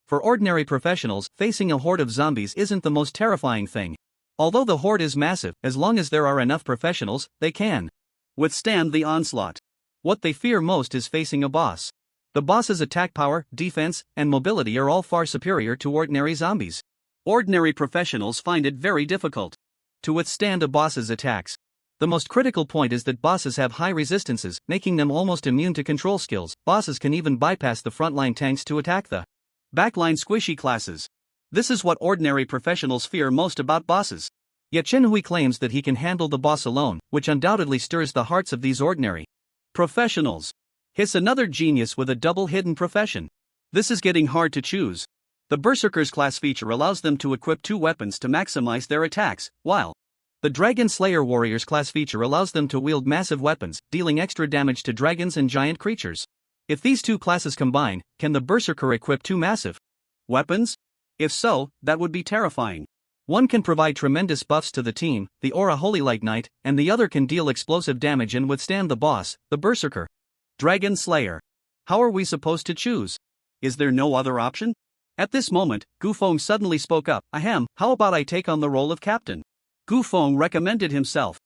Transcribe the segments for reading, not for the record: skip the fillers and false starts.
For ordinary professionals, facing a horde of zombies isn't the most terrifying thing. Although the horde is massive, as long as there are enough professionals, they can withstand the onslaught. What they fear most is facing a boss. The boss's attack power, defense, and mobility are all far superior to ordinary zombies. Ordinary professionals find it very difficult to withstand a boss's attacks. The most critical point is that bosses have high resistances, making them almost immune to control skills. Bosses can even bypass the frontline tanks to attack the backline squishy classes. This is what ordinary professionals fear most about bosses. Yet Shinhui claims that he can handle the boss alone, which undoubtedly stirs the hearts of these ordinary professionals. Hiss another genius with a double hidden profession. This is getting hard to choose. The Berserker's class feature allows them to equip 2 weapons to maximize their attacks, while the Dragon Slayer Warrior's class feature allows them to wield massive weapons, dealing extra damage to dragons and giant creatures. If these 2 classes combine, can the Berserker equip 2 massive weapons? If so, that would be terrifying. One can provide tremendous buffs to the team, the Aura Holy Light Knight, and the other can deal explosive damage and withstand the boss, the Berserker. Dragon Slayer. How are we supposed to choose? Is there no other option? At this moment, Gu Feng suddenly spoke up. Ahem, how about I take on the role of captain? Gu Feng recommended himself,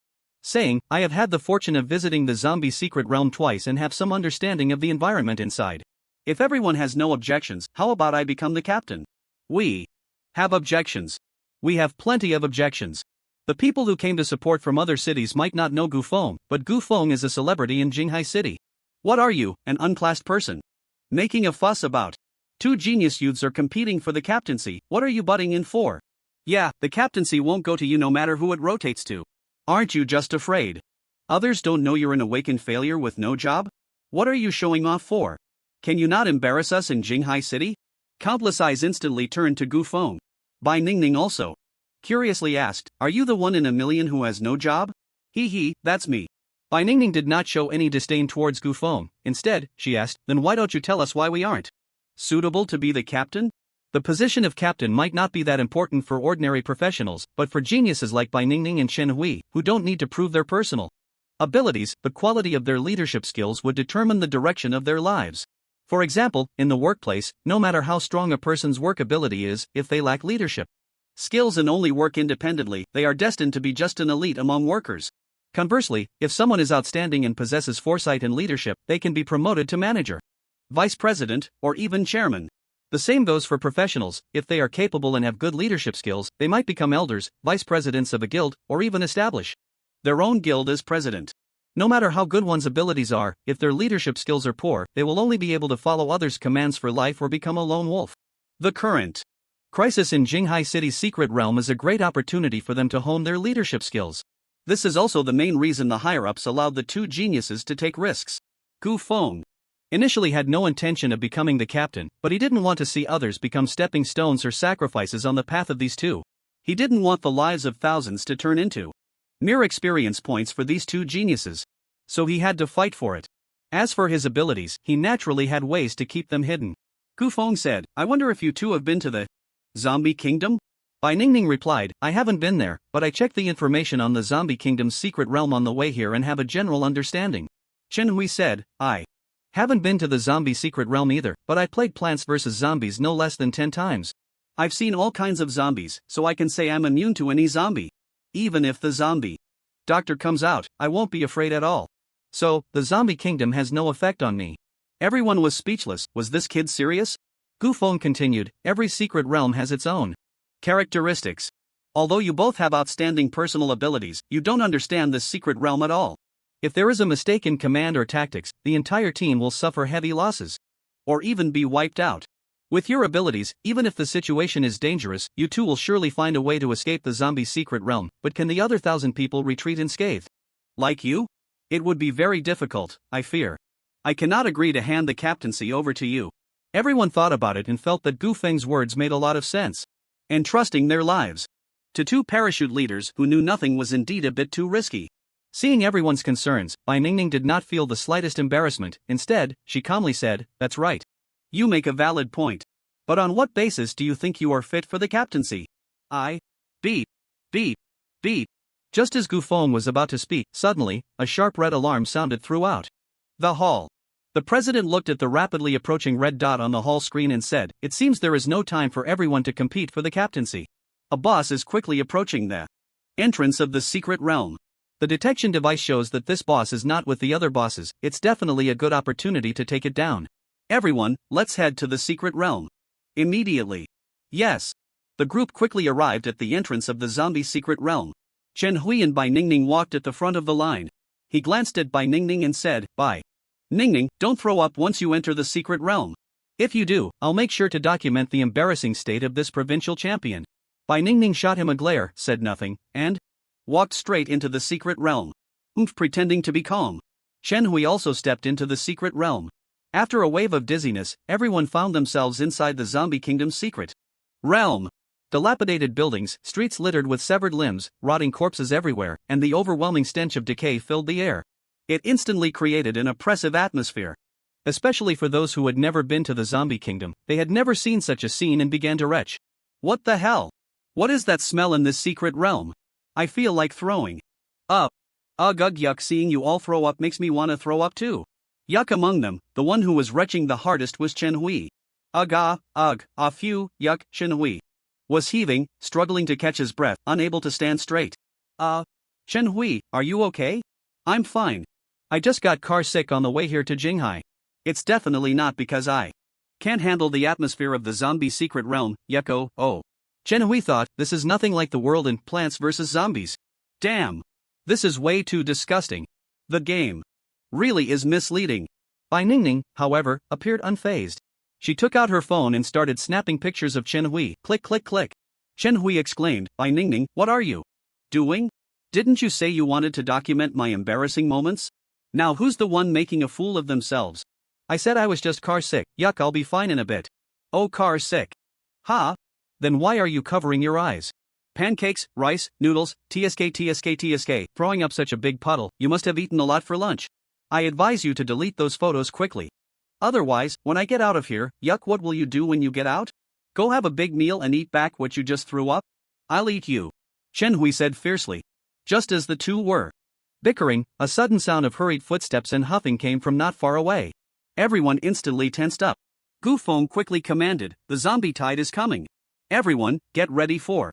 saying, I have had the fortune of visiting the zombie secret realm twice and have some understanding of the environment inside. If everyone has no objections, how about I become the captain? We have objections. We have plenty of objections. The people who came to support from other cities might not know Gu Feng, but Gu Feng is a celebrity in Jinghai City. What are you, an unclassed person, making a fuss about? 2 genius youths are competing for the captaincy. What are you butting in for? Yeah, the captaincy won't go to you no matter who it rotates to. Aren't you just afraid? Others don't know you're an awakened failure with no job? What are you showing off for? Can you not embarrass us in Jinghai City? Countless eyes instantly turned to Gu Feng. Bai Ningning also curiously asked, are you the one in a million who has no job? Hee, that's me. Bai Ningning did not show any disdain towards Gu Feng. Instead, she asked, then why don't you tell us why we aren't suitable to be the captain? The position of captain might not be that important for ordinary professionals, but for geniuses like Bai Ningning and Chen Hui, who don't need to prove their personal abilities, the quality of their leadership skills would determine the direction of their lives. For example, in the workplace, no matter how strong a person's work ability is, if they lack leadership skills and only work independently, they are destined to be just an elite among workers. Conversely, if someone is outstanding and possesses foresight and leadership, they can be promoted to manager, vice president, or even chairman. The same goes for professionals. If they are capable and have good leadership skills, they might become elders, vice presidents of a guild, or even establish their own guild as president. No matter how good one's abilities are, if their leadership skills are poor, they will only be able to follow others' commands for life or become a lone wolf. The current crisis in Jinghai City's secret realm is a great opportunity for them to hone their leadership skills. This is also the main reason the higher-ups allowed the 2 geniuses to take risks. Gu Feng initially had no intention of becoming the captain, but he didn't want to see others become stepping stones or sacrifices on the path of these 2. He didn't want the lives of thousands to turn into mere experience points for these 2 geniuses. So he had to fight for it. As for his abilities, he naturally had ways to keep them hidden. Gu Feng said, I wonder if you 2 have been to the Zombie Kingdom? Bai Ningning replied, I haven't been there, but I checked the information on the Zombie Kingdom's secret realm on the way here and have a general understanding. Chen Hui said, I haven't been to the zombie secret realm either, but I played Plants vs. Zombies no less than 10 times. I've seen all kinds of zombies, so I can say I'm immune to any zombie. Even if the zombie doctor comes out, I won't be afraid at all. So, the Zombie Kingdom has no effect on me. Everyone was speechless. Was this kid serious? Gu Feng continued, every secret realm has its own characteristics. Although you both have outstanding personal abilities, you don't understand this secret realm at all. If there is a mistake in command or tactics, the entire team will suffer heavy losses. Or even be wiped out. With your abilities, even if the situation is dangerous, you 2 will surely find a way to escape the zombie secret realm, but can the other 1,000 people retreat unscathed? Like you? It would be very difficult, I fear. I cannot agree to hand the captaincy over to you. Everyone thought about it and felt that Gu Feng's words made a lot of sense. Entrusting their lives to 2 parachute leaders who knew nothing was indeed a bit too risky. Seeing everyone's concerns, Bai Ningning did not feel the slightest embarrassment. Instead, she calmly said, that's right. You make a valid point. But on what basis do you think you are fit for the captaincy? Beep. Just as Gu Feng was about to speak, suddenly, a sharp red alarm sounded throughout the hall. The president looked at the rapidly approaching red dot on the hall screen and said, "It seems there is no time for everyone to compete for the captaincy. A boss is quickly approaching the entrance of the secret realm. The detection device shows that this boss is not with the other bosses. It's definitely a good opportunity to take it down. Everyone, let's head to the secret realm. Immediately." Yes. The group quickly arrived at the entrance of the zombie secret realm. Chen Hui and Bai Ningning walked at the front of the line. He glanced at Bai Ningning and said, "Bai Ningning, don't throw up once you enter the secret realm. If you do, I'll make sure to document the embarrassing state of this provincial champion." Bai Ningning shot him a glare, said nothing, and walked straight into the secret realm. Pretending to be calm. Chen Hui also stepped into the secret realm. After a wave of dizziness, everyone found themselves inside the zombie kingdom's secret realm. Dilapidated buildings, streets littered with severed limbs, rotting corpses everywhere, and the overwhelming stench of decay filled the air. It instantly created an oppressive atmosphere. Especially for those who had never been to the zombie kingdom, they had never seen such a scene and began to retch. What the hell? What is that smell in this secret realm? I feel like throwing up. Ugh, yuck, seeing you all throw up makes me wanna throw up too. Yuck. Among them, the one who was retching the hardest was Chen Hui. Phew, yuck. Chen Hui was heaving, struggling to catch his breath, unable to stand straight. Chen Hui, are you okay? I'm fine. I just got car sick on the way here to Jinghai. It's definitely not because I can't handle the atmosphere of the zombie secret realm, yucko. Oh. Chen Hui thought, this is nothing like the world in Plants vs. Zombies. Damn. This is way too disgusting. The game really is misleading. Bai Ningning, however, appeared unfazed. She took out her phone and started snapping pictures of Chen Hui. Click, click, click. Chen Hui exclaimed, "Bai Ningning, what are you doing? Didn't you say you wanted to document my embarrassing moments? Now who's the one making a fool of themselves?" "I said I was just car sick. Yuck, I'll be fine in a bit." "Oh, car sick. Huh? Then why are you covering your eyes? Pancakes, rice, noodles, tsk, throwing up such a big puddle, you must have eaten a lot for lunch. I advise you to delete those photos quickly. Otherwise, when I get out of here, yuck, what will you do when you get out? Go have a big meal and eat back what you just threw up? I'll eat you," Chen Hui said fiercely. Just as the two were bickering, a sudden sound of hurried footsteps and huffing came from not far away. Everyone instantly tensed up. Gu Feng quickly commanded, "The zombie tide is coming. Everyone, get ready for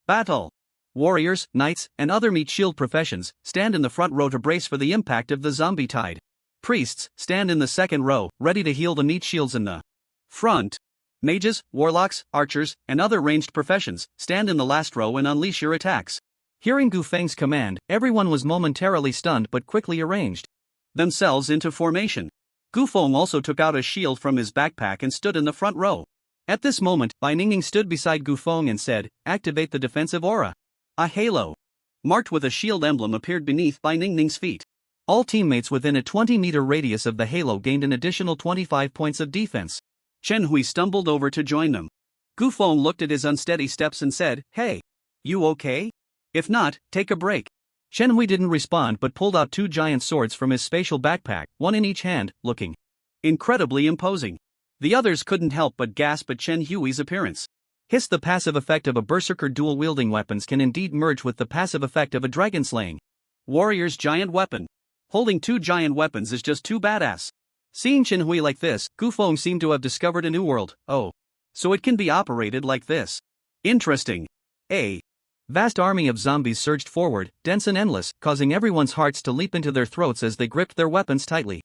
battle." Warriors, knights, and other meat shield professions stand in the front row to brace for the impact of the zombie tide. Priests stand in the second row, ready to heal the meat shields in the front. Mages, warlocks, archers, and other ranged professions stand in the last row and unleash your attacks. Hearing Gu Feng's command, everyone was momentarily stunned but quickly arranged themselves into formation. Gu Feng also took out a shield from his backpack and stood in the front row. At this moment, Bai Ningning stood beside Gu Feng and said, "Activate the defensive aura." A halo marked with a shield emblem appeared beneath Bai Ningning's feet. All teammates within a 20-meter radius of the halo gained an additional 25 points of defense. Chen Hui stumbled over to join them. Gu Feng looked at his unsteady steps and said, "Hey, you okay? If not, take a break." Chen Hui didn't respond but pulled out two giant swords from his spatial backpack, one in each hand, looking incredibly imposing. The others couldn't help but gasp at Chen Hui's appearance. The passive effect of a berserker dual-wielding weapons can indeed merge with the passive effect of a dragon-slaying warrior's giant weapon. Holding two giant weapons is just too badass. Seeing Chen Hui like this, Gu Feng seemed to have discovered a new world. Oh. So it can be operated like this. Interesting. A vast army of zombies surged forward, dense and endless, causing everyone's hearts to leap into their throats as they gripped their weapons tightly.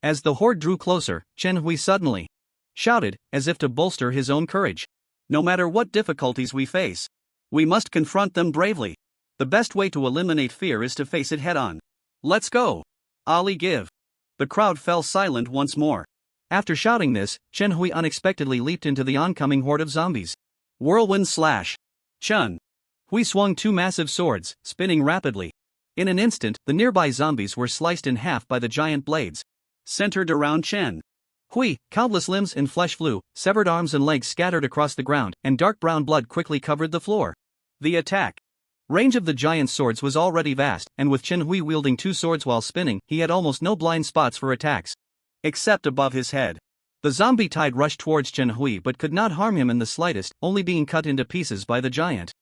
As the horde drew closer, Chen Hui suddenly shouted, as if to bolster his own courage. "No matter what difficulties we face, we must confront them bravely. The best way to eliminate fear is to face it head-on. Let's go. Ali, give." The crowd fell silent once more. After shouting this, Chen Hui unexpectedly leaped into the oncoming horde of zombies. Whirlwind slash. Chen Hui swung two massive swords, spinning rapidly. In an instant, the nearby zombies were sliced in half by the giant blades centered around Chen Hui. Countless limbs and flesh flew, severed arms and legs scattered across the ground, and dark brown blood quickly covered the floor. The attack range of the giant swords was already vast, and with Chen Hui wielding two swords while spinning, he had almost no blind spots for attacks. Except above his head. The zombie tide rushed towards Chen Hui but could not harm him in the slightest, only being cut into pieces by the giant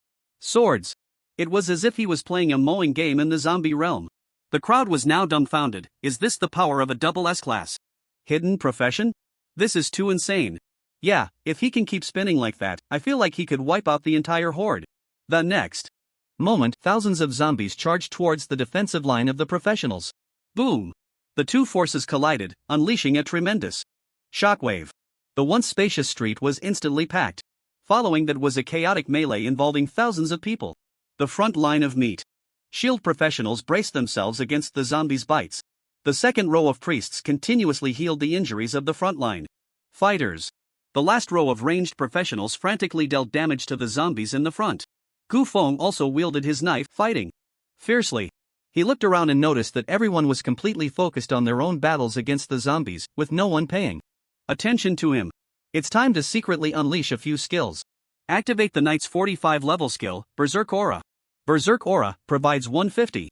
swords. It was as if he was playing a mowing game in the zombie realm. The crowd was now dumbfounded. Is this the power of a double S-class? Hidden profession? This is too insane. Yeah, if he can keep spinning like that, I feel like he could wipe out the entire horde. The next moment, thousands of zombies charged towards the defensive line of the professionals. Boom! The two forces collided, unleashing a tremendous shockwave. The once spacious street was instantly packed. Following that was a chaotic melee involving thousands of people. The front line of meat shield professionals braced themselves against the zombies' bites. The second row of priests continuously healed the injuries of the front line fighters. The last row of ranged professionals frantically dealt damage to the zombies in the front. Gu Feng also wielded his knife, fighting fiercely. He looked around and noticed that everyone was completely focused on their own battles against the zombies, with no one paying attention to him. It's time to secretly unleash a few skills. Activate the knight's 45 level skill, Berserk Aura. Berserk Aura provides 150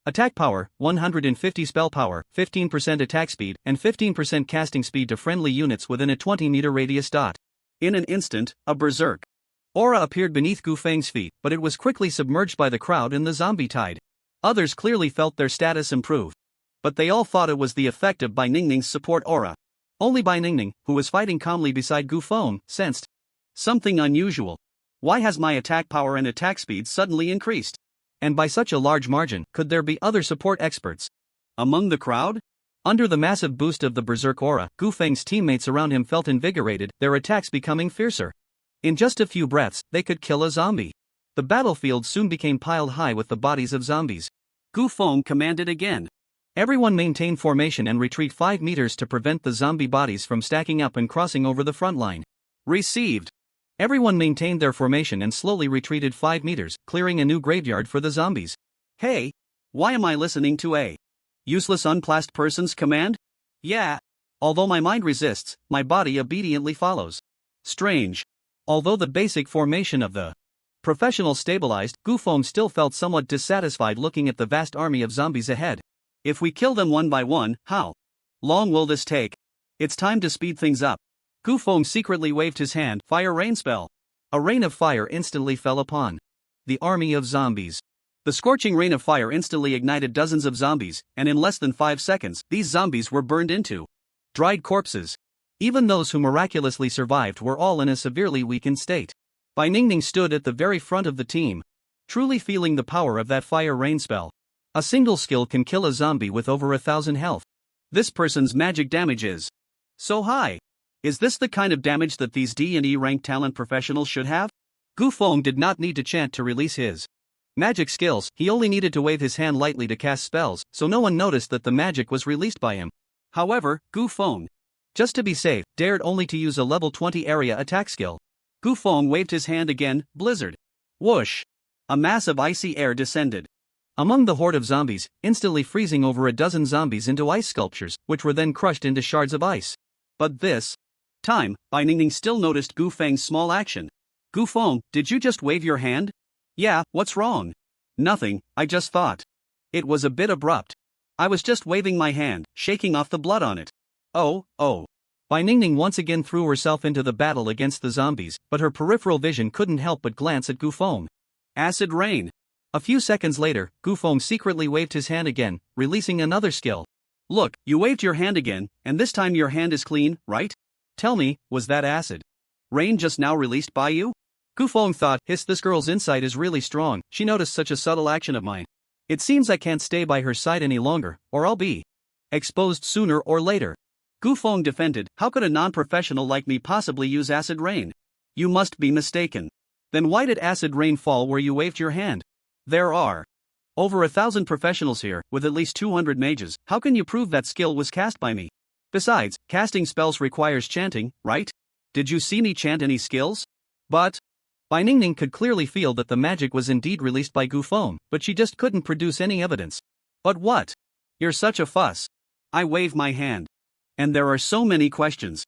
attack power, 150 spell power, 15% attack speed, and 15% casting speed to friendly units within a 20-meter radius. In an instant, a Berserk Aura appeared beneath Gu Feng's feet, but it was quickly submerged by the crowd in the zombie tide. Others clearly felt their status improve. But they all thought it was the effect of Bai Ningning's support aura. Only Bai Ningning, who was fighting calmly beside Gu Feng, sensed something unusual. Why has my attack power and attack speed suddenly increased? And by such a large margin, could there be other support experts among the crowd? Under the massive boost of the Berserk Aura, Gu Feng's teammates around him felt invigorated, their attacks becoming fiercer. In just a few breaths, they could kill a zombie. The battlefield soon became piled high with the bodies of zombies. Gu Feng commanded again. Everyone maintain formation and retreat 5 meters to prevent the zombie bodies from stacking up and crossing over the front line. Received. Everyone maintained their formation and slowly retreated 5 meters, clearing a new graveyard for the zombies. Hey, why am I listening to a useless unclassed person's command? Yeah. Although my mind resists, my body obediently follows. Strange. Although the basic formation of the professional stabilized, Gu Feng still felt somewhat dissatisfied looking at the vast army of zombies ahead. If we kill them one by one, how long will this take? It's time to speed things up. Gu Feng secretly waved his hand, fire rain spell. A rain of fire instantly fell upon the army of zombies. The scorching rain of fire instantly ignited dozens of zombies, and in less than 5 seconds, these zombies were burned into dried corpses. Even those who miraculously survived were all in a severely weakened state. Bai Ningning stood at the very front of the team, truly feeling the power of that fire rain spell. A single skill can kill a zombie with over 1,000 health. This person's magic damage is so high. Is this the kind of damage that these D&E ranked talent professionals should have? Gu Feng did not need to chant to release his magic skills, he only needed to wave his hand lightly to cast spells, so no one noticed that the magic was released by him. However, Gu Feng, just to be safe, dared only to use a level 20 area attack skill. Gu Feng waved his hand again, blizzard. Whoosh! A mass of icy air descended among the horde of zombies, instantly freezing over a dozen zombies into ice sculptures, which were then crushed into shards of ice. But this time, Bai Ningning still noticed Gu Feng's small action. Gu Feng, did you just wave your hand? Yeah, what's wrong? Nothing, I just thought it was a bit abrupt. I was just waving my hand, shaking off the blood on it. Oh. Bai Ningning once again threw herself into the battle against the zombies, but her peripheral vision couldn't help but glance at Gu Feng. Acid rain. A few seconds later, Gu Feng secretly waved his hand again, releasing another skill. Look, you waved your hand again, and this time your hand is clean, right? Tell me, was that acid rain just now released by you? Gu Feng thought, this girl's insight is really strong, she noticed such a subtle action of mine. It seems I can't stay by her side any longer, or I'll be exposed sooner or later. Gu Feng defended, how could a non-professional like me possibly use acid rain? You must be mistaken. Then why did acid rain fall where you waved your hand? There are over 1,000 professionals here, with at least 200 mages, how can you prove that skill was cast by me? Besides, casting spells requires chanting, right? Did you see me chant any skills? But Bai Ningning could clearly feel that the magic was indeed released by Gu Feng, but she just couldn't produce any evidence. But what? You're such a fuss. I wave my hand. And there are so many questions.